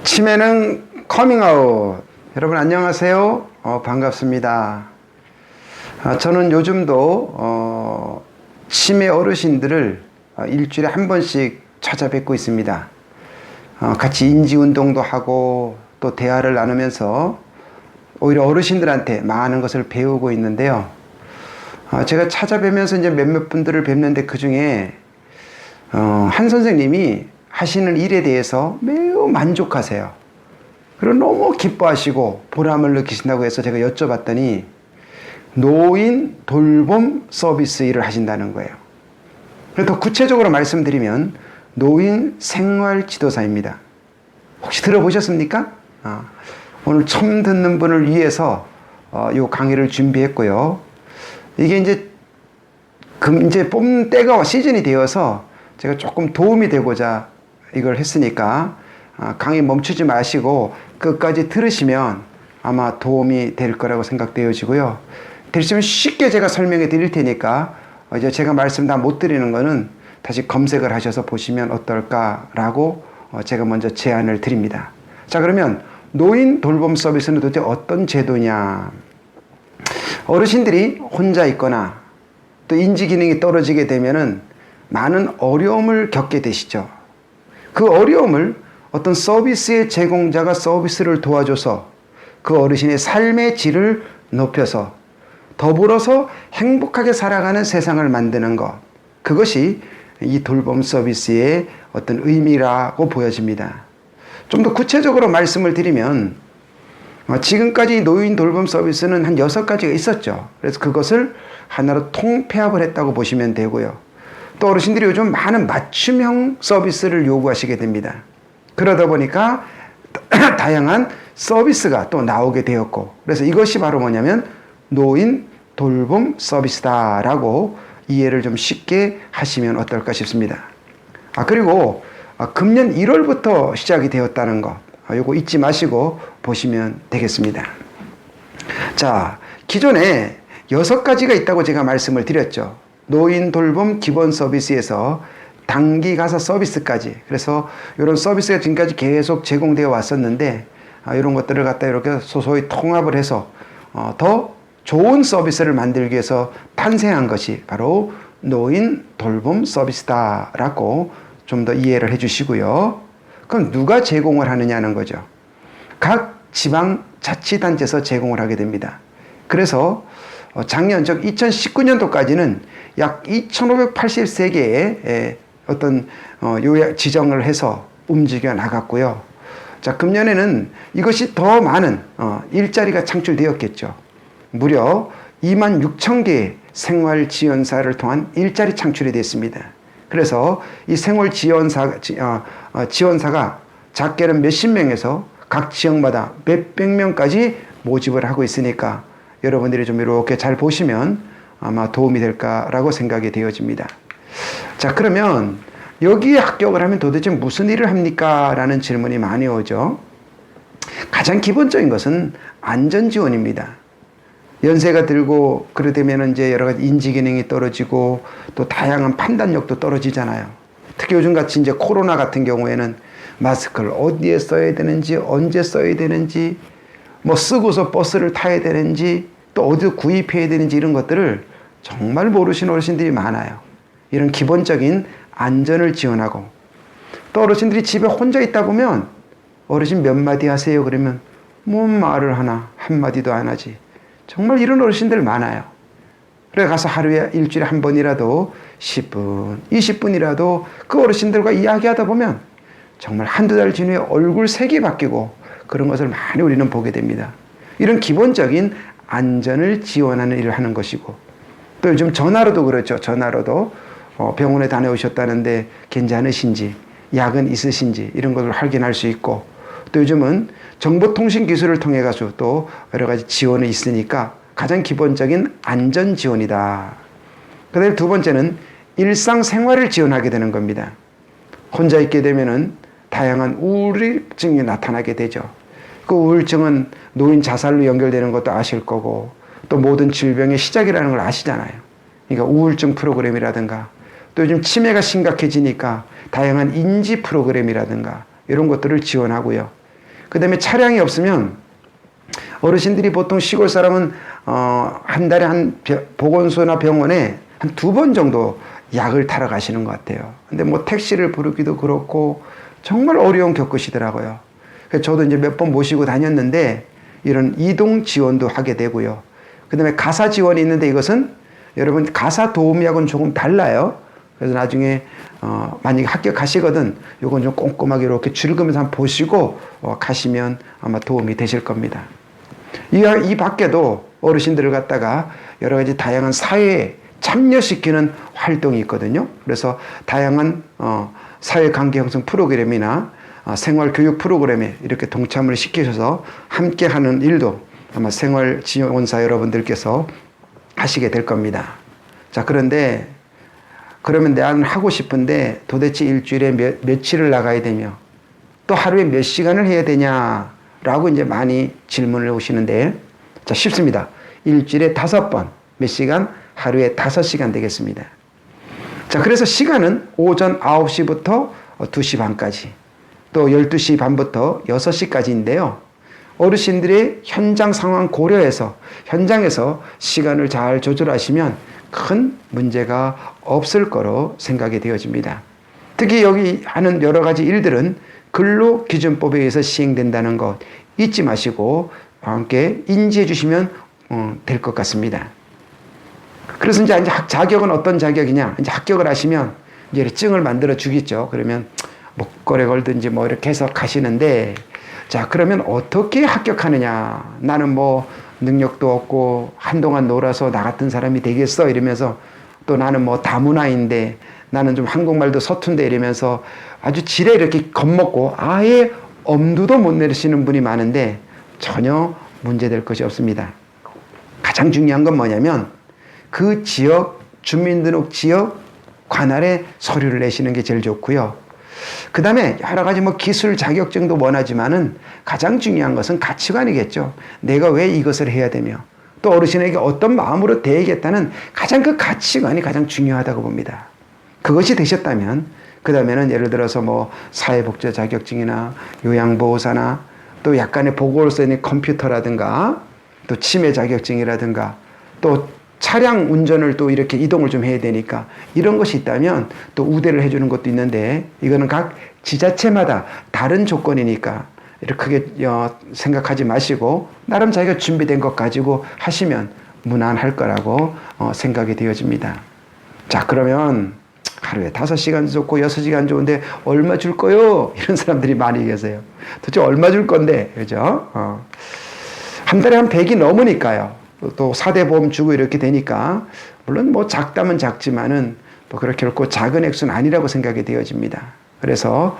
치매는 커밍아웃. 여러분 안녕하세요. 반갑습니다. 저는 요즘도 치매 어르신들을 일주일에 한 번씩 찾아뵙고 있습니다. 같이 인지운동도 하고 또 대화를 나누면서 오히려 어르신들한테 많은 것을 배우고 있는데요. 제가 찾아뵈면서 이제 몇몇 분들을 뵙는데 그 중에 한 선생님이 하시는 일에 대해서 매우 만족하세요. 그리고 너무 기뻐하시고 보람을 느끼신다고 해서 제가 여쭤봤더니 노인 돌봄 서비스 일을 하신다는 거예요. 더 구체적으로 말씀드리면 노인 생활 지도사입니다. 혹시 들어보셨습니까? 오늘 처음 듣는 분을 위해서 이 강의를 준비했고요. 이게 이제 뽑는 때가 시즌이 되어서 제가 조금 도움이 되고자 이걸 했으니까 강의 멈추지 마시고 끝까지 들으시면 아마 도움이 될 거라고 생각되어지고요. 되시면 쉽게 제가 설명해 드릴 테니까 이제 제가 말씀 다 못 드리는 거는 다시 검색을 하셔서 보시면 어떨까라고 제가 먼저 제안을 드립니다. 자, 그러면 노인 돌봄 서비스는 도대체 어떤 제도냐? 어르신들이 혼자 있거나 또 인지 기능이 떨어지게 되면은 많은 어려움을 겪게 되시죠. 그 어려움을 어떤 서비스의 제공자가 서비스를 도와줘서 그 어르신의 삶의 질을 높여서 더불어서 행복하게 살아가는 세상을 만드는 것, 그것이 이 돌봄 서비스의 어떤 의미라고 보여집니다. 좀 더 구체적으로 말씀을 드리면 지금까지 노인 돌봄 서비스는 한 6가지가 있었죠. 그래서 그것을 하나로 통폐합을 했다고 보시면 되고요. 또 어르신들이 요즘 많은 맞춤형 서비스를 요구하시게 됩니다. 그러다 보니까 다양한 서비스가 또 나오게 되었고, 그래서 이것이 바로 뭐냐면 노인 돌봄 서비스다라고 이해를 좀 쉽게 하시면 어떨까 싶습니다. 그리고 금년 1월부터 시작이 되었다는 것, 요거 잊지 마시고 보시면 되겠습니다. 자, 기존에 6가지가 있다고 제가 말씀을 드렸죠. 노인 돌봄 기본 서비스에서 단기 가사 서비스까지, 그래서 이런 서비스가 지금까지 계속 제공되어 왔었는데 이런 것들을 갖다 이렇게 소소히 통합을 해서 더 좋은 서비스를 만들기 위해서 탄생한 것이 바로 노인 돌봄 서비스다라고 좀 더 이해를 해주시고요. 그럼 누가 제공을 하느냐는 거죠. 각 지방자치단체에서 제공을 하게 됩니다. 그래서 작년 즉 2019년도까지는 약 2,583개의 어떤 요약 지정을 해서 움직여 나갔고요. 자, 금년에는 이것이 더 많은 일자리가 창출되었겠죠. 무려 26,000개의 생활지원사를 통한 일자리 창출이 됐습니다. 그래서 이 생활지원사가 작게는 몇십 명에서 각 지역마다 몇백 명까지 모집을 하고 있으니까 여러분들이 좀 이렇게 잘 보시면 아마 도움이 될까라고 생각이 되어집니다. 자, 그러면 여기에 합격을 하면 도대체 무슨 일을 합니까? 라는 질문이 많이 오죠. 가장 기본적인 것은 안전지원입니다. 연세가 들고 그러되면 이제 여러 가지 인지 기능이 떨어지고 또 다양한 판단력도 떨어지잖아요. 특히 요즘같이 이제 코로나 같은 경우에는 마스크를 어디에 써야 되는지, 언제 써야 되는지, 뭐 쓰고서 버스를 타야 되는지, 또 어디서 구입해야 되는지 이런 것들을 정말 모르시는 어르신들이 많아요. 이런 기본적인 안전을 지원하고, 또 어르신들이 집에 혼자 있다 보면 어르신 몇 마디 하세요? 그러면 뭔 말을 하나, 한마디도 안 하지. 정말 이런 어르신들 많아요. 그래 가서 하루에 일주일에 한 번이라도 10분, 20분이라도 그 어르신들과 이야기하다 보면 정말 한두 달 지나에 얼굴 색이 바뀌고 그런 것을 많이 우리는 보게 됩니다. 이런 기본적인 안전을 지원하는 일을 하는 것이고, 또 요즘 전화로도 그렇죠. 전화로도 병원에 다녀오셨다는데 괜찮으신지, 약은 있으신지 이런 것을 확인할 수 있고, 또 요즘은 정보통신 기술을 통해 가지고 또 여러 가지 지원이 있으니까 가장 기본적인 안전 지원이다. 그다음에 두 번째는 일상생활을 지원하게 되는 겁니다. 혼자 있게 되면은 다양한 우울증이 나타나게 되죠. 그 우울증은 노인 자살로 연결되는 것도 아실 거고, 또 모든 질병의 시작이라는 걸 아시잖아요. 그러니까 우울증 프로그램이라든가, 또 요즘 치매가 심각해지니까 다양한 인지 프로그램이라든가 이런 것들을 지원하고요. 그 다음에 차량이 없으면 어르신들이 보통 시골 사람은 한 달에 보건소나 병원에 한 2번 정도 약을 타러 가시는 것 같아요. 근데 뭐 택시를 부르기도 그렇고 정말 어려움 겪으시더라고요. 그래서 저도 이제 몇 번 모시고 다녔는데 이런 이동 지원도 하게 되고요. 그 다음에 가사 지원이 있는데 이것은 여러분 가사 도우미하고는 조금 달라요. 그래서 나중에 만약에 합격하시거든 요건 좀 꼼꼼하게 이렇게 줄거면서 한번 보시고 가시면 아마 도움이 되실 겁니다. 이 밖에도 어르신들을 갖다가 여러 가지 다양한 사회에 참여시키는 활동이 있거든요. 그래서 다양한 사회관계 형성 프로그램이나 생활교육 프로그램에 이렇게 동참을 시키셔서 함께 하는 일도 아마 생활지원사 여러분들께서 하시게 될 겁니다. 자, 그런데 그러면 나는 하고 싶은데 도대체 일주일에 며칠을 나가야 되며 또 하루에 몇 시간을 해야 되냐라고 이제 많이 질문을 오시는데 자, 쉽습니다. 일주일에 5번 몇 시간? 하루에 5시간 되겠습니다. 자, 그래서 시간은 오전 9시부터 2시 반까지 또 12시 반부터 6시까지인데요. 어르신들의 현장 상황 고려해서 현장에서 시간을 잘 조절하시면 큰 문제가 없을 거로 생각이 되어집니다. 특히 여기 하는 여러 가지 일들은 근로기준법에 의해서 시행된다는 것 잊지 마시고 함께 인지해 주시면 될 것 같습니다. 그래서 이제 자격은 어떤 자격이냐? 이제 합격을 하시면 이제 증을 만들어 주겠죠. 그러면 목걸이 걸든지 뭐 이렇게 해서 가시는데 자, 그러면 어떻게 합격하느냐? 나는 뭐 능력도 없고 한동안 놀아서 나 같은 사람이 되겠어 이러면서 또 나는 뭐 다문화인데 나는 좀 한국말도 서툰데 이러면서 아주 지레 이렇게 겁먹고 아예 엄두도 못 내시는 분이 많은데 전혀 문제될 것이 없습니다. 가장 중요한 건 뭐냐면 그 지역 주민등록 지역 관할에 서류를 내시는 게 제일 좋고요. 그 다음에 여러 가지 뭐 기술 자격증도 원하지만은 가장 중요한 것은 가치관이겠죠. 내가 왜 이것을 해야 되며 또 어르신에게 어떤 마음으로 대하겠다는 가장 그 가치관이 가장 중요하다고 봅니다. 그것이 되셨다면 그 다음에는 예를 들어서 뭐 사회복지 자격증이나 요양보호사나 또 약간의 보고를 쓰는 컴퓨터라든가 또 치매 자격증이라든가 또 차량 운전을 또 이렇게 이동을 좀 해야 되니까 이런 것이 있다면 또 우대를 해주는 것도 있는데 이거는 각 지자체마다 다른 조건이니까 이렇게 크게 생각하지 마시고 나름 자기가 준비된 것 가지고 하시면 무난할 거라고 생각이 되어집니다. 자, 그러면 하루에 5시간 좋고 6시간 좋은데 얼마 줄 거요? 이런 사람들이 많이 계세요. 도대체 얼마 줄 건데, 그죠? 한 달에 한 100이 넘으니까요. 또 4대 보험 주고 이렇게 되니까 물론 뭐 작다면 작지만은 또 그렇게 결코 작은 액수는 아니라고 생각이 되어집니다. 그래서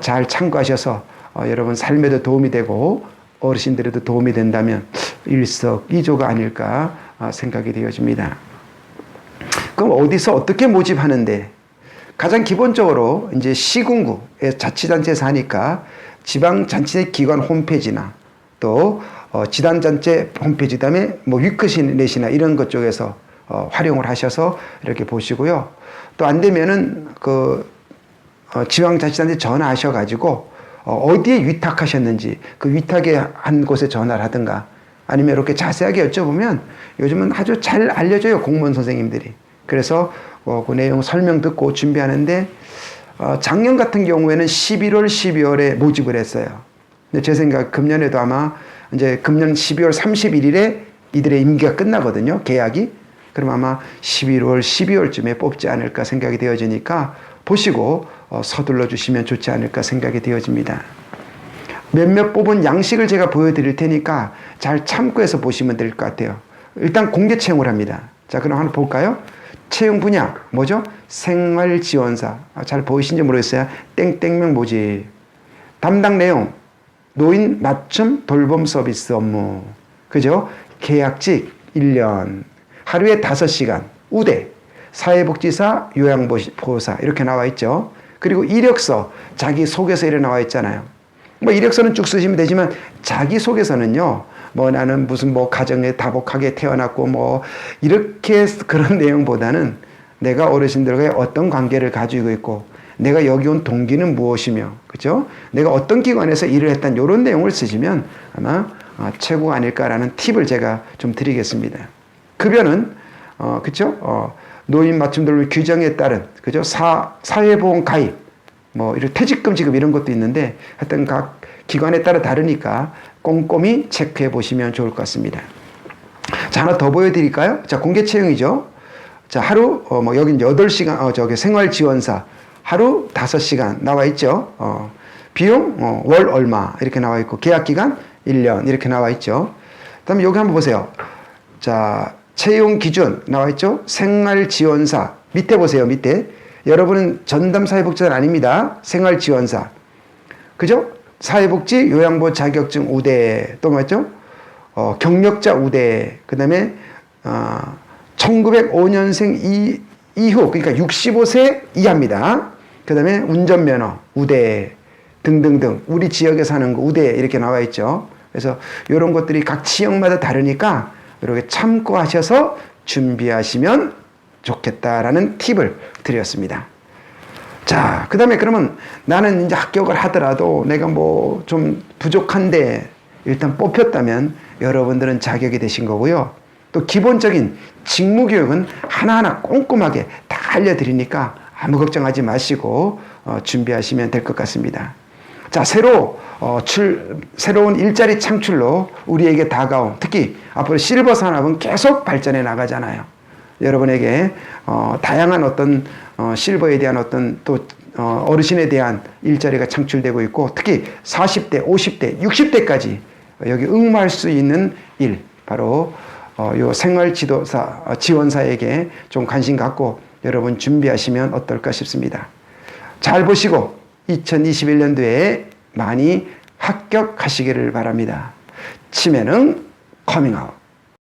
잘 참고하셔서 여러분 삶에도 도움이 되고 어르신들에도 도움이 된다면 일석이조가 아닐까 생각이 되어집니다. 그럼 어디서 어떻게 모집하는데 가장 기본적으로 이제 시군구에 자치단체에 사니까 지방자치기관 홈페이지나 또 지단자치 홈페이지 그다음에 뭐 위크넷이나 이런 것 쪽에서 활용을 하셔서 이렇게 보시고요. 또 안 되면은 지방자치단체 전화하셔가지고 어디에 위탁하셨는지 그 위탁에 한 곳에 전화를 하든가 아니면 이렇게 자세하게 여쭤보면 요즘은 아주 잘 알려줘요, 공무원 선생님들이. 그래서 그 내용 설명 듣고 준비하는데 작년 같은 경우에는 11월, 12월에 모집을 했어요. 근데 제 생각 금년에도 아마 이제 금년 12월 31일에 이들의 임기가 끝나거든요, 계약이. 그럼 아마 11월, 12월쯤에 뽑지 않을까 생각이 되어지니까 보시고 서둘러 주시면 좋지 않을까 생각이 되어집니다. 몇몇 뽑은 양식을 제가 보여드릴 테니까 잘 참고해서 보시면 될 것 같아요. 일단 공개 채용을 합니다. 자, 그럼 한번 볼까요? 채용 분야 뭐죠? 생활지원사. 잘 보이신지 모르겠어요. 땡땡명 모집. 담당 내용 노인 맞춤 돌봄 서비스 업무. 그죠? 계약직 1년. 하루에 5시간. 우대. 사회복지사, 요양보호사 이렇게 나와 있죠. 그리고 이력서, 자기소개서 이렇게 나와 있잖아요. 뭐 이력서는 쭉 쓰시면 되지만 자기소개서는요. 뭐 나는 무슨 뭐 가정에 다복하게 태어났고 뭐 이렇게 그런 내용보다는 내가 어르신들과의 어떤 관계를 가지고 있고 내가 여기 온 동기는 무엇이며, 그죠? 내가 어떤 기관에서 일을 했단 이런 내용을 쓰시면 아마 최고가 아닐까라는 팁을 제가 좀 드리겠습니다. 급여는 그죠? 노인 맞춤돌봄 규정에 따른 그죠? 사회보험 가입, 뭐 이런 퇴직금 지급 이런 것도 있는데 하여튼 각 기관에 따라 다르니까 꼼꼼히 체크해 보시면 좋을 것 같습니다. 자, 하나 더 보여드릴까요? 자, 공개 채용이죠. 자, 하루 뭐 여긴 8시간 저기 생활지원사 하루 5시간 나와 있죠. 비용 월 얼마 이렇게 나와 있고 계약 기간 1년 이렇게 나와 있죠. 그다음에 여기 한번 보세요. 자, 채용 기준 나와 있죠. 생활지원사 밑에 보세요. 밑에 여러분은 전담사회복지사는 아닙니다. 생활지원사 그죠? 사회복지 요양보호 자격증 우대 또 뭐였죠? 경력자 우대 그 다음에 1905년생 이후 그러니까 65세 이하입니다. 그 다음에 운전면허 우대 등등등 우리 지역에 사는 거 우대 이렇게 나와 있죠. 그래서 이런 것들이 각 지역마다 다르니까 이렇게 참고하셔서 준비하시면 좋겠다라는 팁을 드렸습니다. 자, 그 다음에 그러면 나는 이제 합격을 하더라도 내가 뭐 좀 부족한데 일단 뽑혔다면 여러분들은 자격이 되신 거고요. 또 기본적인 직무교육은 하나하나 꼼꼼하게 다 알려드리니까 아무 걱정하지 마시고 준비하시면 될 것 같습니다. 자, 새로운 일자리 창출로 우리에게 다가온 특히 앞으로 실버 산업은 계속 발전해 나가잖아요. 여러분에게 다양한 어떤 실버에 대한 어떤 또 어르신에 대한 일자리가 창출되고 있고 특히 40대, 50대, 60대까지 여기 응모할 수 있는 일 바로 요 생활지도사 지원사에게 좀 관심 갖고 여러분 준비하시면 어떨까 싶습니다. 잘 보시고 2021년도에 많이 합격하시기를 바랍니다. 치매는 커밍아웃.